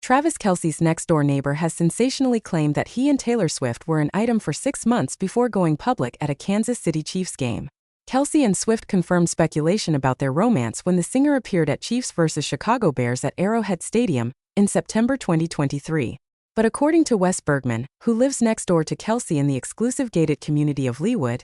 Travis Kelce's next-door neighbor has sensationally claimed that he and Taylor Swift were an item for 6 months before going public at a Kansas City Chiefs game. Kelce and Swift confirmed speculation about their romance when the singer appeared at Chiefs vs. Chicago Bears at Arrowhead Stadium in September 2023. But according to Wes Bergman, who lives next door to Kelce in the exclusive gated community of Leawood,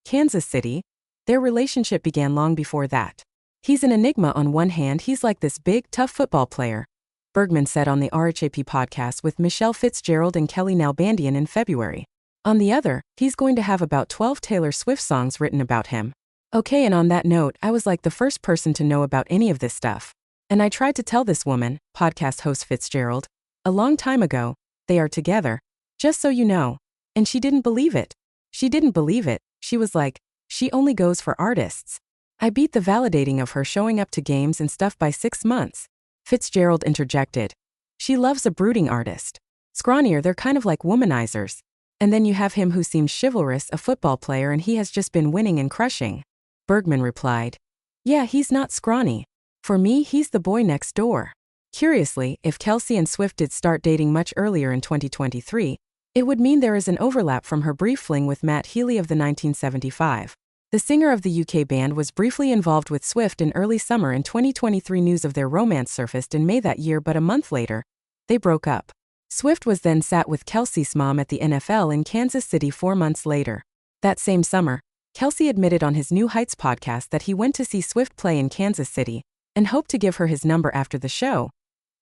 Kansas City, their relationship began long before that. "He's an enigma. On one hand, he's like this big, tough football player," Bergman said on the RHAP podcast with Michelle Fitzgerald and Kelly Nalbandian in February. "On the other, he's going to have about 12 Taylor Swift songs written about him." Okay, and on that note, I was like the first person to know about any of this stuff. And I tried to tell this woman, podcast host Fitzgerald, a long time ago, they are together, just so you know. And she didn't believe it. She didn't believe it. She was like, she only goes for artists. I beat the validating of her showing up to games and stuff by 6 months. Fitzgerald interjected. She loves a brooding artist. Scrawnier, they're kind of like womanizers. And then you have him who seems chivalrous, a football player, and he has just been winning and crushing. Bergman replied. Yeah, he's not scrawny. For me, he's the boy next door. Curiously, if Kelce and Swift did start dating much earlier in 2023, it would mean there is an overlap from her brief fling with Matt Healy of the 1975. The singer of the UK band was briefly involved with Swift in early summer in 2023. News of their romance surfaced in May that year, but a month later, they broke up. Swift was then sat with Kelce's mom at the NFL in Kansas City 4 months later. That same summer, Kelce admitted on his New Heights podcast that he went to see Swift play in Kansas City and hoped to give her his number after the show,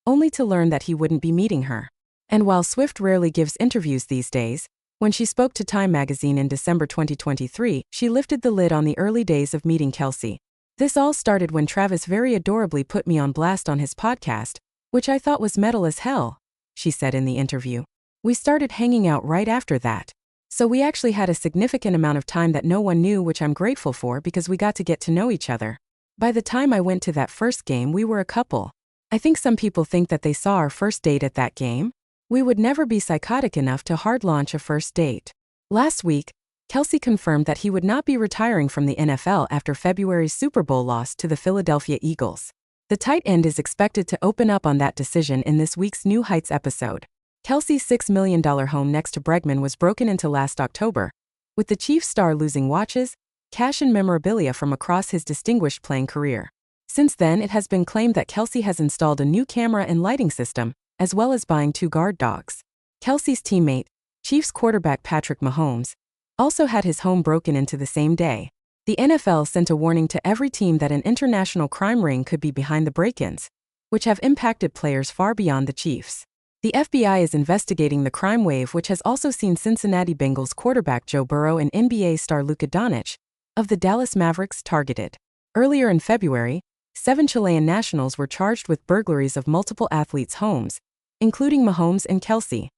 only to learn that he wouldn't be meeting her. And while Swift rarely gives interviews these days, when she spoke to Time magazine in December 2023, she lifted the lid on the early days of meeting Kelce. This all started when Travis very adorably put me on blast on his podcast, which I thought was metal as hell, she said in the interview. We started hanging out right after that. So we actually had a significant amount of time that no one knew, which I'm grateful for because we got to get to know each other. By the time I went to that first game, we were a couple. I think some people think that they saw our first date at that game. We would never be psychotic enough to hard launch a first date. Last week, Kelce confirmed that he would not be retiring from the NFL after February's Super Bowl loss to the Philadelphia Eagles. The tight end is expected to open up on that decision in this week's New Heights episode. Kelce's $6 million home next to Bregman was broken into last October, with the Chiefs star losing watches, cash and memorabilia from across his distinguished playing career. Since then, it has been claimed that Kelce has installed a new camera and lighting system, as well as buying 2 guard dogs. Kelce's teammate, Chiefs quarterback Patrick Mahomes, also had his home broken into the same day. The NFL sent a warning to every team that an international crime ring could be behind the break-ins, which have impacted players far beyond the Chiefs. The FBI is investigating the crime wave, which has also seen Cincinnati Bengals quarterback Joe Burrow and NBA star Luka Doncic of the Dallas Mavericks targeted. Earlier in February, 7 Chilean nationals were charged with burglaries of multiple athletes' homes, including Mahomes and Kelce.